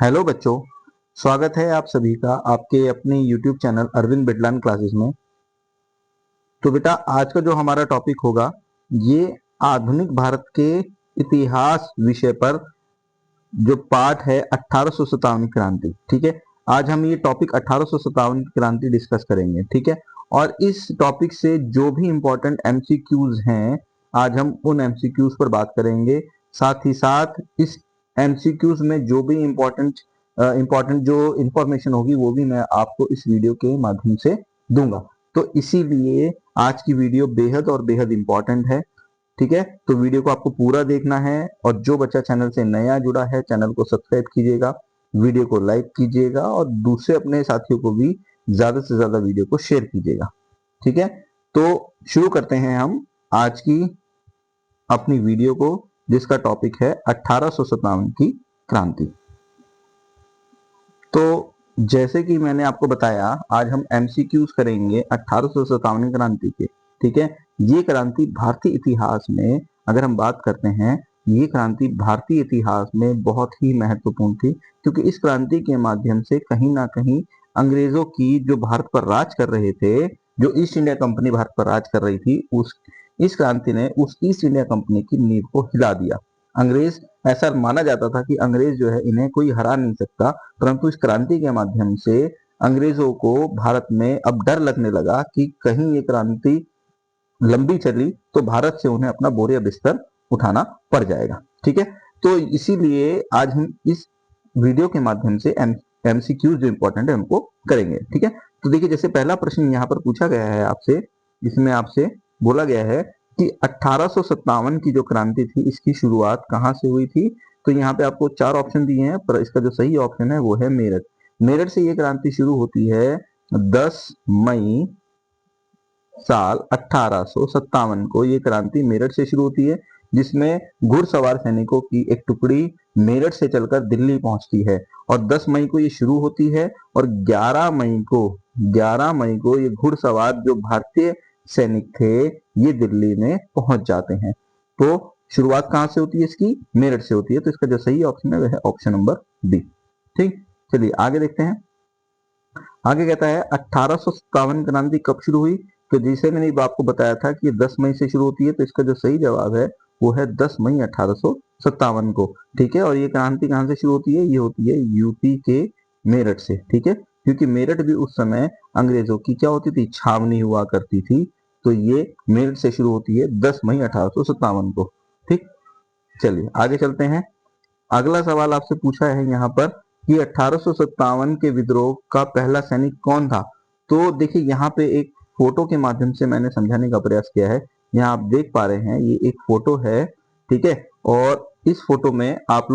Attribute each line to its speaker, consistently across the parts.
Speaker 1: Hello बच्चों, स्वागत है आप सभी का आपके अपने YouTube channel Arvind Bidlan classes में। तो बेटा आज का जो हमारा टॉपिक होगा ये आधुनिक भारत के इतिहास विषय पर जो पाठ है 1857 क्रांति। ठीक है, आज हम ये टॉपिक 1857 क्रांति डिस्कस करेंगे। ठीक है, और इस टॉपिक से जो भी इंपॉर्टेंट एमसीक्यूज हैं आज हम उन एमसीक्यूज पर बात करेंगे। साथ ही साथ इस एमसीक्यूज में जो भी इंपॉर्टेंट जो इंफॉर्मेशन होगी वो भी मैं आपको इस वीडियो के माध्यम से दूंगा। तो इसीलिए आज की वीडियो बेहद और बेहद इंपॉर्टेंट है। ठीक है, तो वीडियो को आपको पूरा देखना है और जो बच्चा चैनल से नया जुड़ा है चैनल को सब्सक्राइब कीजिएगा, वीडियो को लाइक कीजिएगा और दूसरे अपने साथियों को भी ज्यादा से ज्यादा वीडियो को शेयर कीजिएगा। ठीक है, तो शुरू करते हैं हम आज की अपनी वीडियो को, जिसका टॉपिक है 1857 की क्रांति। तो जैसे कि मैंने आपको बताया आज हम एमसीक्यूज करेंगे 1857 क्रांति के। ठीक है, ये क्रांति भारतीय इतिहास में अगर हम बात करते हैं, ये क्रांति भारतीय इतिहास में बहुत ही महत्वपूर्ण थी, क्योंकि इस क्रांति के माध्यम से कहीं ना कहीं अंग्रेजों की जो भारत पर राज कर रहे थे, जो ईस्ट इंडिया कंपनी भारत पर राज कर रही थी, इस क्रांति ने उस ईस्ट इंडिया कंपनी की नींव को हिला दिया। अंग्रेज, ऐसा माना जाता था कि अंग्रेज जो है इन्हें कोई हरा नहीं सकता, परंतु इस क्रांति के माध्यम से अंग्रेजों को भारत में अब डर लगने लगा कि कहीं ये क्रांति लंबी चली तो भारत से उन्हें अपना बोरिया बिस्तर उठाना पड़ जाएगा। ठीक है, तो इसीलिए आज हम इस वीडियो के माध्यम से एमसीक्यूज जो इंपॉर्टेंट है उनको करेंगे। ठीक है, तो देखिए जैसे पहला प्रश्न यहाँ पर पूछा गया है आपसे, इसमें आपसे बोला गया है कि 1857 की जो क्रांति थी इसकी शुरुआत कहाँ से हुई थी। तो यहाँ पे आपको चार ऑप्शन दिए हैं, पर इसका जो सही ऑप्शन है वो है मेरठ। मेरठ से ये क्रांति शुरू होती है 10 मई साल 1857 को। ये क्रांति मेरठ से शुरू होती है, जिसमें घुड़सवार सैनिकों की एक टुकड़ी मेरठ से चलकर दिल्ली पहुंचती है और 10 मई को ये शुरू होती है और 11 मई को ये घुड़सवार जो भारतीय सैनिक थे ये दिल्ली में पहुंच जाते हैं। तो शुरुआत कहां से होती है इसकी? मेरठ से होती है। तो इसका जो सही ऑप्शन है वह है ऑप्शन नंबर बी। ठीक, चलिए आगे देखते हैं। आगे कहता है 1857 क्रांति कब शुरू हुई? तो जैसे मैंने आपको बताया था कि 10 मई से शुरू होती है, तो इसका जो सही जवाब है वो है 10 मई 1857 को। ठीक है, और ये क्रांति कहां से शुरू होती है? ये होती है यूपी के मेरठ से। ठीक है, क्योंकि मेरठ भी उस समय अंग्रेजों की क्या होती थी? छावनी हुआ करती थी। तो ये मेरठ से शुरू होती है 10 मई 1857 को। ठीक, चलिए आगे चलते हैं। अगला सवाल आपसे पूछा है यहाँ पर कि 1857 के विद्रोह का पहला सैनिक कौन था। तो देखिए यहाँ पे एक फोटो के माध्यम से मैंने समझाने का प्रयास किया है। यहाँ आप देख पा रहे हैं ये एक फोटो है। ठीक है, और इस फोटो में आप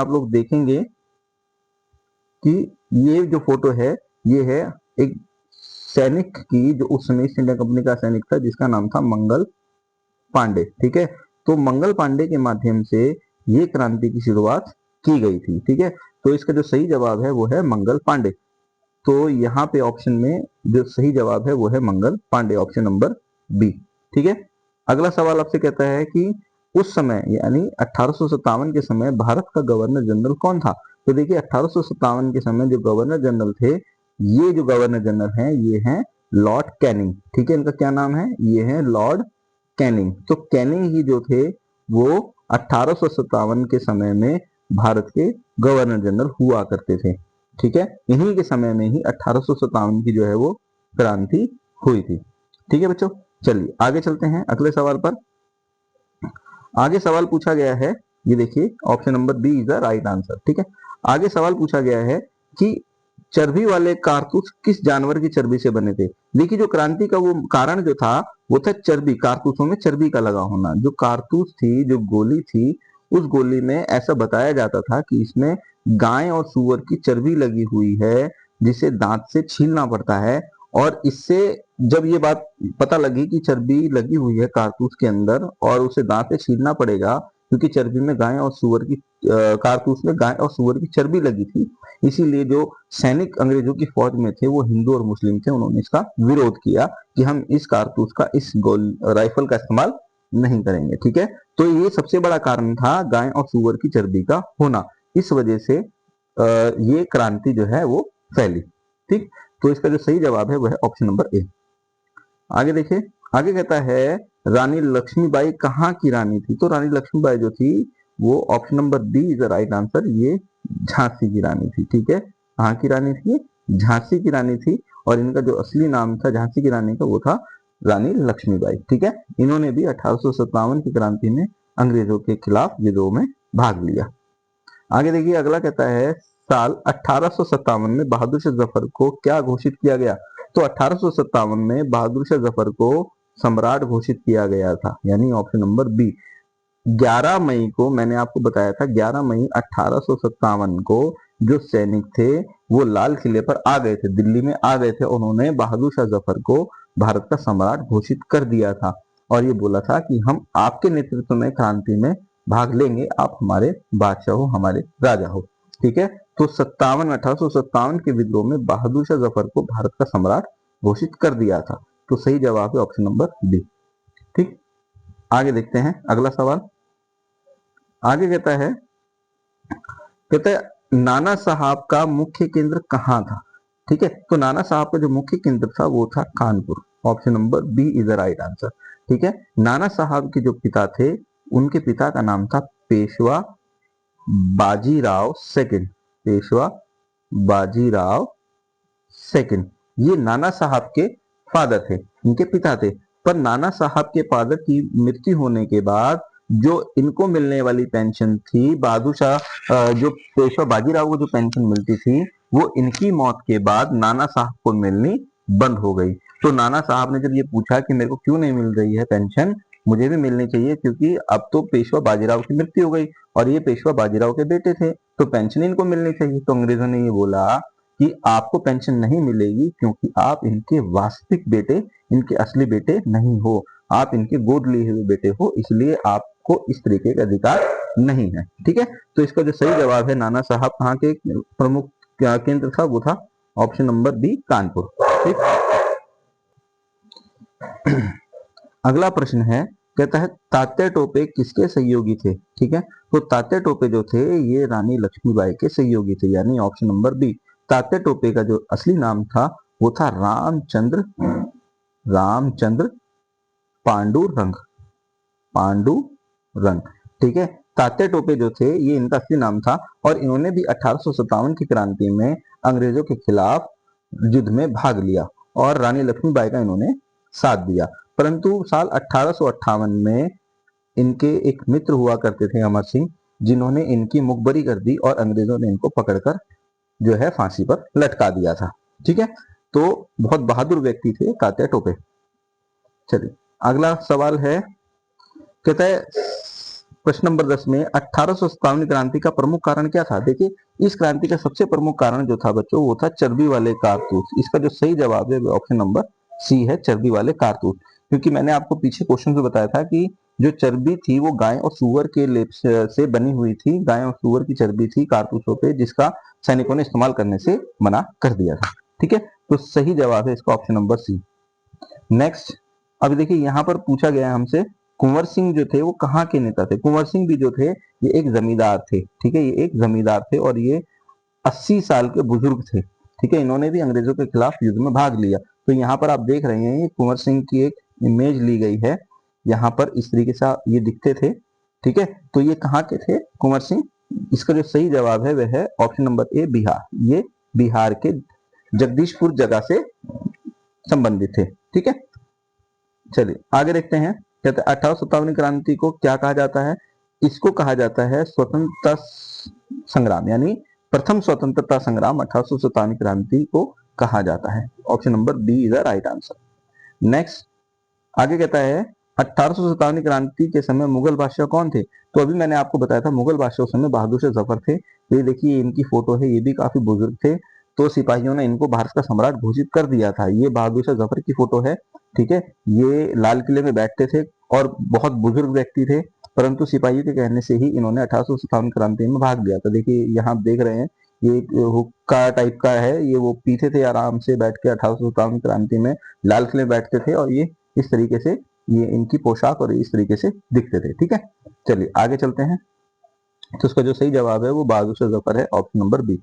Speaker 1: लोग देखेंगे कि ये जो फोटो है ये है एक सैनिक की, जो उस समय ईस्ट इंडिया कंपनी का सैनिक था जिसका नाम था मंगल पांडे। ठीक है, तो मंगल पांडे के माध्यम से ये क्रांति की शुरुआत की गई थी। ठीक है, तो इसका जो सही जवाब है वो है मंगल पांडे। तो यहाँ पे ऑप्शन में जो सही जवाब है वो है Mangal Pandey, option number B. ठीक है, अगला सवाल आपसे कहता है कि उस समय यानी 1857 के समय भारत का गवर्नर जनरल कौन था। तो देखिए 1857 के समय जो गवर्नर जनरल थे, ये जो गवर्नर जनरल हैं ये हैं लॉर्ड कैनिंग। ठीक है, इनका क्या नाम है? ये है लॉर्ड कैनिंग। तो कैनिंग ही जो थे वो 1857 के समय में भारत के गवर्नर जनरल हुआ करते थे। ठीक है, इन्हीं के समय में ही 1857 की जो है वो क्रांति हुई थी। ठीक है बच्चों, चलिए आगे चलते हैं अगले सवाल पर। आगे सवाल पूछा गया है, ये देखिए option number B is the right answer. ठीक है, आगे सवाल पूछा गया है कि चर्बी वाले कारतूस किस जानवर की चर्बी से बने थे। देखिए जो क्रांति का वो कारण जो था वो था चर्बी, कारतूसों में चर्बी का लगा होना। जो कारतूस थी, जो गोली थी, उस गोली में ऐसा बताया जाता था कि इसमें गाय और सुअर की चर्बी लगी हुई है, जिसे दांत से छीलना पड़ता है। और इससे जब ये बात पता लगी कि चर्बी लगी हुई है कारतूस के अंदर और उसे दांत से छीलना पड़ेगा, क्योंकि चर्बी में गाय और सुअर की कारतूस में गाय और सुअर की चर्बी लगी थी, इसीलिए जो सैनिक अंग्रेजों की फौज में थे वो हिंदू और मुस्लिम थे, उन्होंने इसका विरोध किया कि हम इस कारतूस का, इस गोल राइफल का इस्तेमाल नहीं करेंगे। ठीक है, तो ये सबसे बड़ा कारण था गाय और सूअर की चर्बी का होना, इस वजह से ये क्रांति जो है वो फैली। ठीक, तो इसका जो सही जवाब है वह है ऑप्शन नंबर ए। आगे देखिए, आगे कहता है रानी लक्ष्मीबाई कहाँ की रानी थी? तो रानी लक्ष्मीबाई जो थी वो option number B is the right answer, ये झांसी की रानी थी। ठीक है, कहाँ की रानी थी? झांसी की रानी थी, और इनका जो असली नाम था झांसी की रानी का वो था रानी लक्ष्मीबाई। ठीक है, इन्होंने भी 1857 की क्रांति में अंग्रेजों के खिलाफ विद्रोह में भाग लिया। आगे देखिए, अगला कहता है साल 1857 में बहादुर शाह जफर को क्या घोषित किया गया? तो 1857 में बहादुर शाह जफर को सम्राट घोषित किया गया था, यानी ऑप्शन नंबर बी। 11 मई को मैंने आपको बताया था, 11 मई 1857 को जो सैनिक थे वो लाल किले पर आ गए थे, दिल्ली में आ गए थे, उन्होंने बहादुर शाह जफर को भारत का सम्राट घोषित कर दिया था, और ये बोला था कि हम आपके नेतृत्व में क्रांति में भाग लेंगे, आप हमारे बादशाह हो, हमारे राजा हो। ठीक है, तो 1857 के विद्रोह में बहादुर शाह जफर को भारत का सम्राट घोषित कर दिया था। तो सही जवाब है ऑप्शन नंबर डी। ठीक, आगे देखते हैं अगला सवाल। आगे कहता है नाना साहब का मुख्य केंद्र कहाँ था? ठीक है, तो नाना साहब का जो मुख्य केंद्र था वो था Kanpur, option number B is the right answer. ठीक है, नाना साहब के जो पिता थे उनके पिता का नाम था पेशवा बाजीराव सेकंड, पेशवा बाजीराव सेकंड, ये नाना साहब के फादर थे, इनके पिता थे। पर नाना साहब के फादर की मृत्यु होने के बाद जो इनको मिलने वाली पेंशन थी, बहादुर शाह जो पेशवा बाजीराव को जो पेंशन मिलती थी वो इनकी मौत के बाद नाना साहब को मिलनी बंद हो गई। तो नाना साहब ने जब ये पूछा कि मेरे को क्यों नहीं मिल रही है पेंशन, मुझे भी मिलनी चाहिए, क्योंकि अब तो पेशवा बाजीराव की मृत्यु हो गई और ये पेशवा बाजीराव के बेटे थे, तो पेंशन इनको मिलनी चाहिए। तो अंग्रेजों ने ये बोला कि आपको पेंशन नहीं मिलेगी क्योंकि आप इनके वास्तविक बेटे, इनके असली बेटे नहीं हो, आप इनके गोद लिए हुए बेटे हो, इसलिए आपको इस तरीके का अधिकार नहीं है। ठीक है, तो इसका जो सही जवाब है नाना साहब कहाँ के प्रमुख केंद्र था, वो था ऑप्शन नंबर बी कानपुर। ठीक, अगला प्रश्न है, कहता है तात्या टोपे किसके सहयोगी थे? ठीक है, तो तात्या टोपे जो थे ये रानी लक्ष्मीबाई के सहयोगी थे, यानी option number B. Tatya Tope का जो असली नाम था वो था रामचंद्र पांडुरंग, पांडुरंग। ठीक है, तात्या टोपे जो थे ये इनका असली नाम था, और इन्होंने भी 1857 की क्रांति में अंग्रेजों के खिलाफ युद्ध में भाग लिया और रानी लक्ष्मीबाई का इन्होंने साथ दिया। परंतु साल 1858 में इनके एक मित्र हुआ करते थे अमर सिंह, जिन्होंने इनकी मुखबरी कर दी और अंग्रेजों ने इनको पकड़कर जो है फांसी पर लटका दिया था। ठीक है, तो बहुत बहादुर व्यक्ति थे तात्या टोपे। चलिए अगला सवाल है, कहता है प्रश्न नंबर 10 में 1857 क्रांति का प्रमुख कारण क्या था? देखिए, इस क्रांति का सबसे प्रमुख कारण जो था बच्चों वो था चर्बी वाले कारतूस। इसका जो सही जवाब है वो ऑप्शन नंबर सी है, चर्बी वाले कारतूस। क्योंकि मैंने आपको पीछे क्वेश्चन में बताया था कि जो चर्बी थी वो गाय और सुअर के लेप से बनी हुई थी, गाय और सुअर की चर्बी थी कारतूसों पे, जिसका सैनिकों ने इस्तेमाल करने से मना कर दिया था। ठीक है, तो सही जवाब है इसका ऑप्शन नंबर सी। नेक्स्ट, अब देखिए यहाँ पर पूछा गया हमसे कुंवर सिंह जो थे वो कहाँ के नेता थे? कुंवर सिंह भी जो थे ये एक जमींदार थे। ठीक है, ये एक जमींदार थे और ये 80 साल के बुजुर्ग थे। ठीक है, इन्होंने भी अंग्रेजों के खिलाफ युद्ध में भाग लिया। तो यहाँ पर आप देख रहे हैं कुंवर सिंह की एक इमेज ली गई है, यहाँ पर इस तरीके से ये दिखते थे। ठीक है, तो ये कहाँ के थे कुंवर सिंह? इसका जो सही जवाब है वह है ऑप्शन नंबर ए बिहार, ये बिहार के जगदीशपुर जगह से संबंधित थे। ठीक है, चलिए आगे देखते हैं। कहते हैं 1857 क्रांति को क्या कहा जाता है? इसको कहा जाता है स्वतंत्रता संग्राम, यानी प्रथम स्वतंत्रता संग्राम 1857 क्रांति को कहा जाता है। Option number B is the right answer. Next, आगे कहता है 1857 क्रांति के समय मुगल बादशाह कौन थे? तो अभी मैंने आपको बताया था मुगल बादशाह उस समय बहादुर शाह जफर थे। ये देखिए इनकी फोटो है, ये भी काफी बुजुर्ग थे, तो सिपाहियों ने इनको भारत का सम्राट घोषित कर दिया था। ये बहादुर शाह जफर की फोटो है। ठीक है, ये लाल किले में बैठते थे और बहुत बुजुर्ग व्यक्ति थे, परंतु सिपाहियों के कहने से ही इन्होंने 1857 क्रांति में भाग लिया था। देखिए यहाँ आप देख रहे हैं ये हुक्का टाइप का है, ये वो पीते थे आराम से बैठ के 1857 क्रांति में, लाल किले में बैठते थे और ये इस तरीके से ये इनकी पोशाक और इस तरीके से दिखते थे। ठीक है, चलिए आगे चलते हैं। तो उसका जो सही जवाब है वो बहादुर शाह जफर है, ऑप्शन नंबर बी।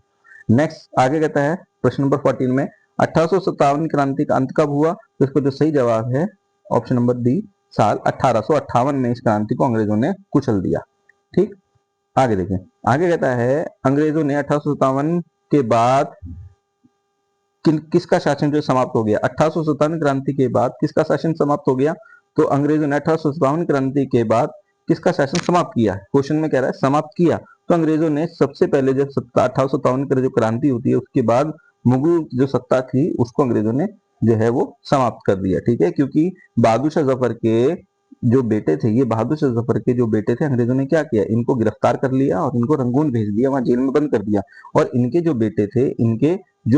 Speaker 1: नेक्स्ट आगे कहता है प्रश्न नंबर 14 में 1857 क्रांति का अंत कब हुआ? तो इसका जो सही जवाब है ऑप्शन नंबर डी, साल 1858 में इस क्रांति को अंग्रेजों ने कुचल दिया। ठीक, आगे देखें। आगे कहता है अंग्रेजों ने 1857 के बाद किसका शासन जो समाप्त हो गया? 1857 क्रांति के बाद किसका शासन समाप्त हो गया? तो अंग्रेजों ने 1857 क्रांति के बाद किसका शासन समाप्त किया? क्वेश्चन में कह रहा है समाप्त किया। तो अंग्रेजों ने सबसे पहले जब 1857 की जो क्रांति होती है उसके बाद मुगल जो सत्ता थी उसको अंग्रेजों ने जो है वो समाप्त कर दिया। ठीक है, क्योंकि बहादुर शाह जफर के जो बेटे थे, ये बहादुर शाह जफर के जो बेटे थे, अंग्रेजों ने क्या किया? इनको गिरफ्तार कर लिया और इनको रंगून भेज दिया, वहां जेल में बंद कर दिया। और इनके जो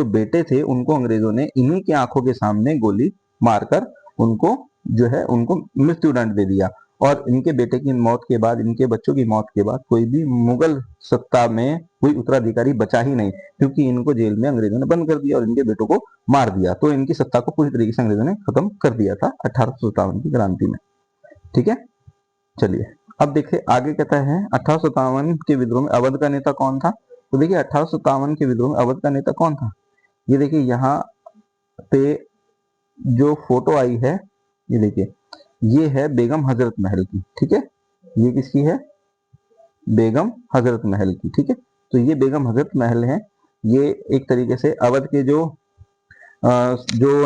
Speaker 1: बेटे थे उनको अंग्रेजों ने इन्हीं की आंखों के सामने गोली मारकर उनको जो है उनको मृत्यु दंड दे दिया। और इनके बेटे की मौत के बाद, इनके बच्चों की मौत के बाद कोई भी मुगल सत्ता में कोई उत्तराधिकारी बचा ही नहीं, क्योंकि इनको जेल में अंग्रेजों ने बंद कर दिया और इनके बेटों को मार दिया। तो इनकी सत्ता को पूरी तरीके से अंग्रेजों ने खत्म कर दिया था 1857 की क्रांति में। ठीक है, चलिए अब देखिए आगे कहता है 1857 के विद्रोह में अवध का नेता कौन था? तो देखिए 1857 के विद्रोह में अवध का नेता कौन था? ये देखिए यहाँ पे जो फोटो आई है, ये देखिए ये है बेगम हजरत महल की। ठीक है, ये किसकी है? बेगम हजरत महल की। ठीक है, तो ये बेगम हजरत महल है। ये एक तरीके से अवध के जो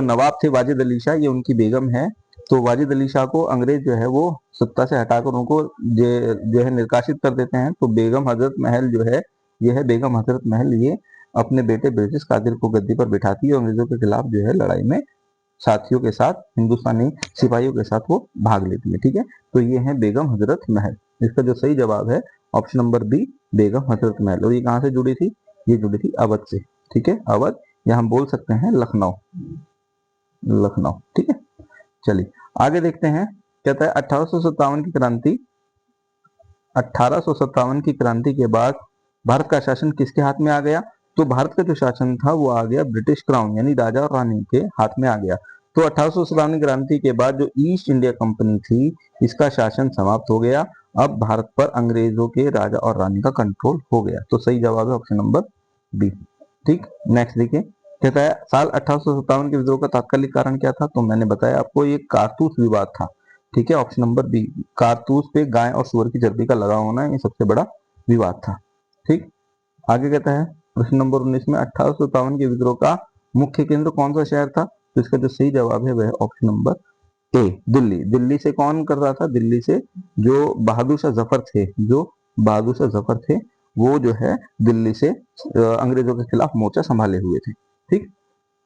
Speaker 1: नवाब थे वाजिद अली शाह, ये उनकी बेगम है। तो वाजिद अली शाह को अंग्रेज जो है वो सत्ता से हटाकर उनको जो है निर्कासित कर देते हैं। तो बेगम हजरत महल जो है, ये है बेगम हजरत महल। ये अपने बेटे ब्रिटिश कादिर को गद्दी पर बिठाती है और अंग्रेजों के खिलाफ जो है लड़ाई में साथियों के साथ, हिंदुस्तानी सिपाहियों के साथ वो भाग लेती है। ठीक है, तो ये है बेगम हजरत महल। इसका जो सही जवाब है option number B, Begum Hazrat Mahal. और ये कहाँ से जुड़ी थी? ये जुड़ी थी अवध से। ठीक है, अवध, या हम बोल सकते हैं लखनऊ, लखनऊ। ठीक है, चलिए आगे देखते हैं। कहता है 1857 की क्रांति, 1857 की क्रांति के बाद भारत का शासन किसके हाथ में आ गया? तो भारत का जो शासन था वो आ गया ब्रिटिश क्राउन यानी राजा और रानी के हाथ में आ गया। तो 1857 क्रांति के बाद जो ईस्ट इंडिया कंपनी थी इसका शासन समाप्त हो गया। अब भारत पर अंग्रेजों के राजा और रानी का कंट्रोल हो गया। तो सही जवाब है ऑप्शन नंबर बी। ठीक, नेक्स्ट देखिए। कहता है साल 1857 के विद्रोह का तात्कालिक कारण क्या था? तो मैंने बताया आपको, ये कारतूस विवाद था। ठीक है, ऑप्शन नंबर बी, कारतूस पे गाय और सुअर की चर्बी का लगा होना, ये सबसे बड़ा विवाद था। ठीक, आगे कहता है प्रश्न नंबर 19 में 1857 के विद्रोह का मुख्य केंद्र कौन सा शहर था? तो इसका जो सही जवाब है वह option number A, Delhi. Delhi से कौन कर रहा था? दिल्ली से जो बहादुर शाह जफर थे, जो बहादुर शाह जफर थे वो जो है दिल्ली से अंग्रेजों के खिलाफ मोर्चा संभाले हुए थे। ठीक,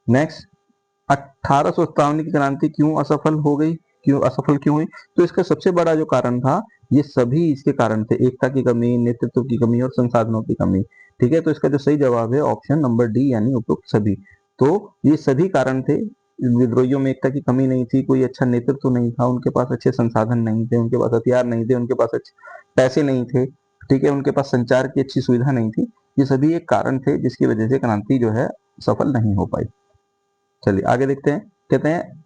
Speaker 1: नेक्स्ट 1857 की क्रांति क्यों असफल हो गई? असफल क्यों हुई? तो इसका सबसे बड़ा जो कारण था, ये सभी इसके कारण थे, एकता की कमी, नेतृत्व की कमी और संसाधनों की कमी। ठीक है, तो इसका जो सही जवाब है ऑप्शन नंबर डी यानी उपयुक्त सभी। तो ये सभी कारण थे। विद्रोहियों में एकता की कमी नहीं थी, कोई अच्छा नेतृत्व नहीं था, उनके पास अच्छे संसाधन नहीं थे, उनके पास हथियार नहीं थे, उनके पास अच्छे पैसे नहीं थे। ठीक है, उनके पास संचार की अच्छी सुविधा नहीं थी। ये सभी एक कारण थे जिसकी वजह से क्रांति जो है सफल नहीं हो पाई। चलिए आगे देखते हैं। कहते हैं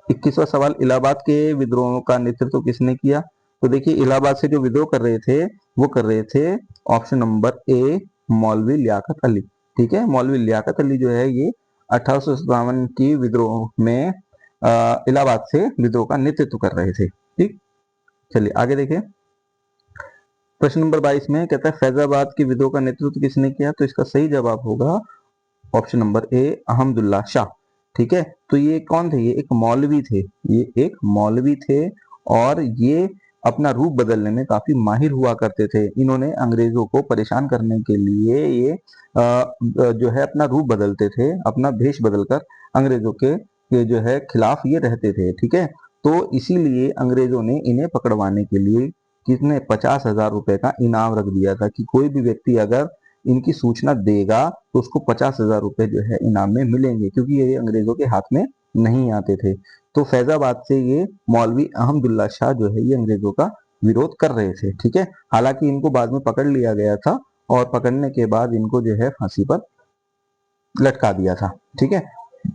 Speaker 1: 21वां सवाल, इलाहाबाद के विद्रोह का नेतृत्व किसने किया? तो देखिए इलाहाबाद से जो विद्रोह कर रहे थे वो कर रहे थे ऑप्शन नंबर ए, मौलवी लियाकत अली। ठीक है, मौलवी लियाकत अली जो है ये 1857 की विद्रोह में इलाहाबाद से विद्रोह का नेतृत्व कर रहे थे। ठीक, चलिए आगे देखिए। प्रश्न नंबर 22 में कहता है फैजाबाद के विद्रोह का नेतृत्व किसने किया? तो इसका सही जवाब होगा option number A, Ahmadullah Shah. ठीक है, तो ये कौन थे? ये एक मौलवी थे, ये एक मौलवी थे और ये अपना रूप बदलने में काफी माहिर हुआ करते थे। इन्होंने अंग्रेजों को परेशान करने के लिए ये जो है अपना रूप बदलते थे, अपना भेष बदलकर अंग्रेजों के जो है खिलाफ ये रहते थे। ठीक है, तो इसीलिए अंग्रेजों ने इन्हें पकड़वाने के लिए किसने 50,000 रुपए का इनाम रख दिया था कि कोई भी व्यक्ति अगर इनकी सूचना देगा तो उसको 50,000 रुपए जो है इनाम में मिलेंगे, क्योंकि ये अंग्रेजों के हाथ में नहीं आते थे। तो फैजाबाद से ये मौलवी अहमदुल्ला शाह जो है ये अंग्रेजों का विरोध कर रहे थे। ठीक है, हालांकि इनको बाद में पकड़ लिया गया था और पकड़ने के बाद इनको जो है फांसी पर लटका दिया था। ठीक है,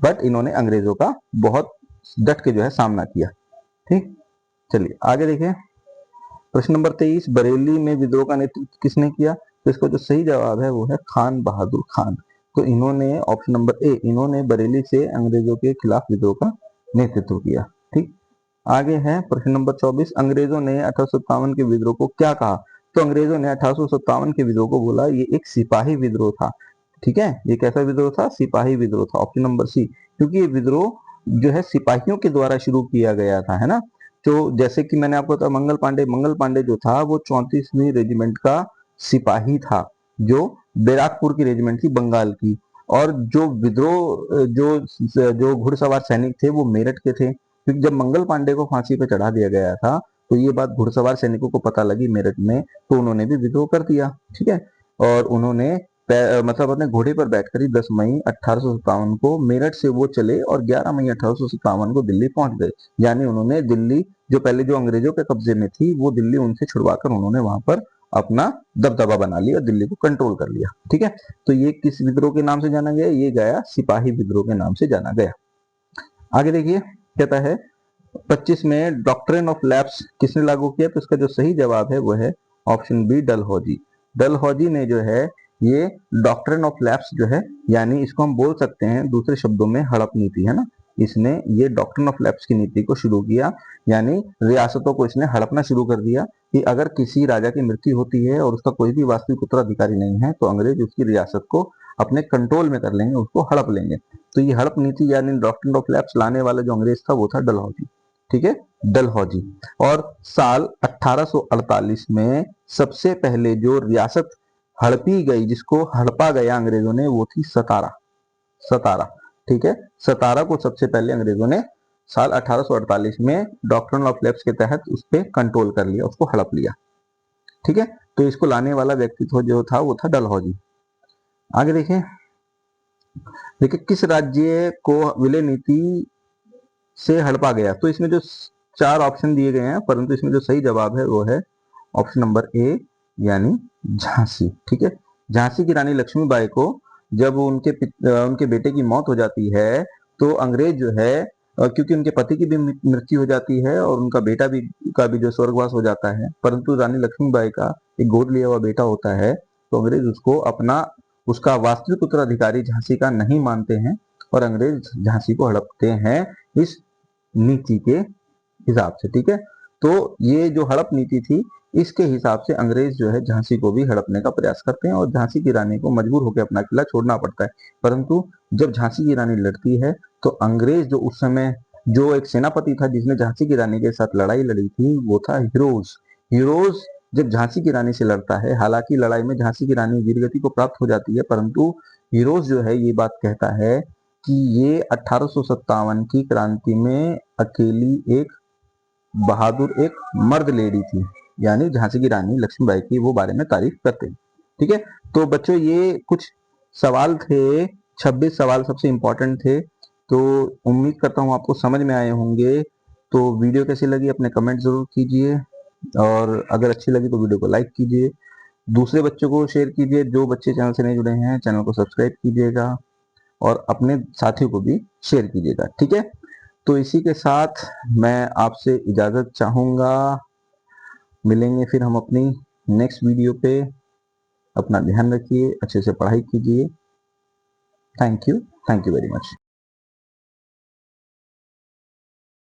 Speaker 1: बट इन्होंने अंग्रेजों का बहुत डट के जो है सामना किया। ठीक, चलिए आगे देखिए, प्रश्न नंबर 23, बरेली में विद्रोह का नेतृत्व किसने किया? तो इसका जो सही जवाब है वो है खान बहादुर खान। तो इन्होंने, ऑप्शन नंबर ए, इन्होंने बरेली से अंग्रेजों के खिलाफ विद्रोह का नेतृत्व किया। ठीक, आगे है प्रश्न नंबर 24, अंग्रेजों ने 1857 के विद्रोह को क्या कहा? तो अंग्रेजों ने 1857 के विद्रोह को बोला ये एक सिपाही विद्रोह था। ठीक है, ये कैसा विद्रोह था? सिपाही विद्रोह था, ऑप्शन नंबर सी, क्योंकि ये विद्रोह जो है सिपाहियों के द्वारा शुरू किया गया था, है ना। तो जैसे कि मैंने आपको बताया, मंगल पांडे जो था वो 34वीं रेजिमेंट का सिपाही था, जो बैराकपुर की रेजिमेंट थी बंगाल की। और जो विद्रोह जो घुड़सवार सैनिक थे वो मेरठ के थे, क्योंकि जब मंगल पांडे को फांसी पे चढ़ा दिया गया था तो ये बात घुड़सवार सैनिकों को पता लगी मेरठ में, तो उन्होंने भी विद्रोह कर दिया। ठीक है, और उन्होंने मतलब अपने घोड़े पर बैठकर ही 10 मई 1857 को मेरठ से वो चले और 11 मई 1857 को दिल्ली पहुंच गए। यानी उन्होंने दिल्ली, जो पहले जो अंग्रेजों के कब्जे में थी, वो दिल्ली उनसे छुड़वाकर उन्होंने वहां पर अपना दबदबा बना लिया, दिल्ली को कंट्रोल कर लिया। ठीक है, तो ये किस विद्रोह के नाम से जाना गया? ये गया सिपाही विद्रोह के नाम से जाना गया। आगे देखिए, कहता है 25 में डॉक्ट्रिन ऑफ लैप्स किसने लागू किया? तो इसका जो सही जवाब है वो है ऑप्शन बी, डलहौजी। डलहौजी ने जो है ये डॉक्ट्रिन ऑफ लैप्स जो है, यानी इसको हम बोल सकते हैं दूसरे शब्दों में हड़प नीति, है ना। इसने ये डॉक्ट्रिन ऑफ लैप्स की नीति को शुरू किया, यानी रियासतों को इसने हड़पना शुरू कर दिया कि अगर किसी राजा की मृत्यु होती है और उसका कोई भी वास्तविक उत्तराधिकारी नहीं है तो अंग्रेज उसकी रियासत को अपने कंट्रोल में कर लेंगे, उसको हड़प लेंगे। तो ये हड़प नीति यानी डॉक्ट्रिन ऑफ लैप्स लाने वाला जो अंग्रेज था वो था डलहौजी। ठीक है, डलहौजी। और साल 1848 में सबसे पहले जो रियासत हड़पी गई, जिसको हड़पा गया अंग्रेजों ने, वो थी सतारा। सतारा, ठीक है, सतारा को सबसे पहले अंग्रेजों ने साल 1848 में डॉक्ट्रिन ऑफ लैप्स के तहत उस पर कंट्रोल कर लिया, उसको हड़प लिया। ठीक है, तो इसको लाने वाला व्यक्तित्व जो था वो था डलहौजी। आगे देखें, देखिए किस राज्य को विलय नीति से हड़पा गया? तो इसमें जो 4 ऑप्शन दिए गए हैं, परंतु इसमें जो सही जवाब है वो है ऑप्शन नंबर ए, यानी झांसी। ठीक है, झांसी की रानी लक्ष्मीबाई को जब उनके बेटे की मौत हो जाती है तो अंग्रेज जो है, क्योंकि उनके पति की भी मृत्यु हो जाती है और उनका बेटा भी का भी जो स्वर्गवास हो जाता है, परंतु रानी लक्ष्मीबाई का एक गोद लिया हुआ बेटा होता है, तो अंग्रेज उसको उसका वास्तविक उत्तराधिकारी झांसी का नहीं मानते हैं और अंग्रेज झांसी को हड़पते हैं इस नीति के हिसाब से। ठीक है, तो ये जो हड़प नीति थी, इसके हिसाब से अंग्रेज जो है झांसी को भी हड़पने का प्रयास करते हैं और झांसी की रानी को मजबूर होकर अपना किला छोड़ना पड़ता है। परंतु जब झांसी की रानी लड़ती है तो अंग्रेज जो उस समय जो एक सेनापति था जिसने झांसी की रानी के साथ लड़ाई लड़ी थी, वो था हीरोज। हीरोज जब झांसी की रानी से लड़ता है, हालांकि लड़ाई में झांसी की रानी वीरगति को प्राप्त हो जाती है, परंतु हीरोज जो है ये बात कहता है कि ये 1857 की क्रांति में अकेली एक बहादुर एक मर्द लेडी थी, यानी झांसी की रानी लक्ष्मीबाई की वो बारे में तारीफ करते हैं। ठीक है, तो बच्चों ये कुछ सवाल थे, 26 सवाल सबसे इंपॉर्टेंट थे। तो उम्मीद करता हूँ आपको समझ में आए होंगे। तो वीडियो कैसी लगी अपने कमेंट जरूर कीजिए, और अगर अच्छी लगी तो वीडियो को लाइक कीजिए, दूसरे बच्चों को शेयर कीजिए, जो बच्चे चैनल से नहीं जुड़े हैं चैनल को सब्सक्राइब कीजिएगा और अपने साथियों को भी शेयर कीजिएगा। ठीक है, तो इसी के साथ मैं आपसे इजाजत चाहूंगा। मिलेंगे फिर हम अपनी नेक्स्ट वीडियो पे। अपना ध्यान रखिए, अच्छे से पढ़ाई कीजिए। Thank you very much.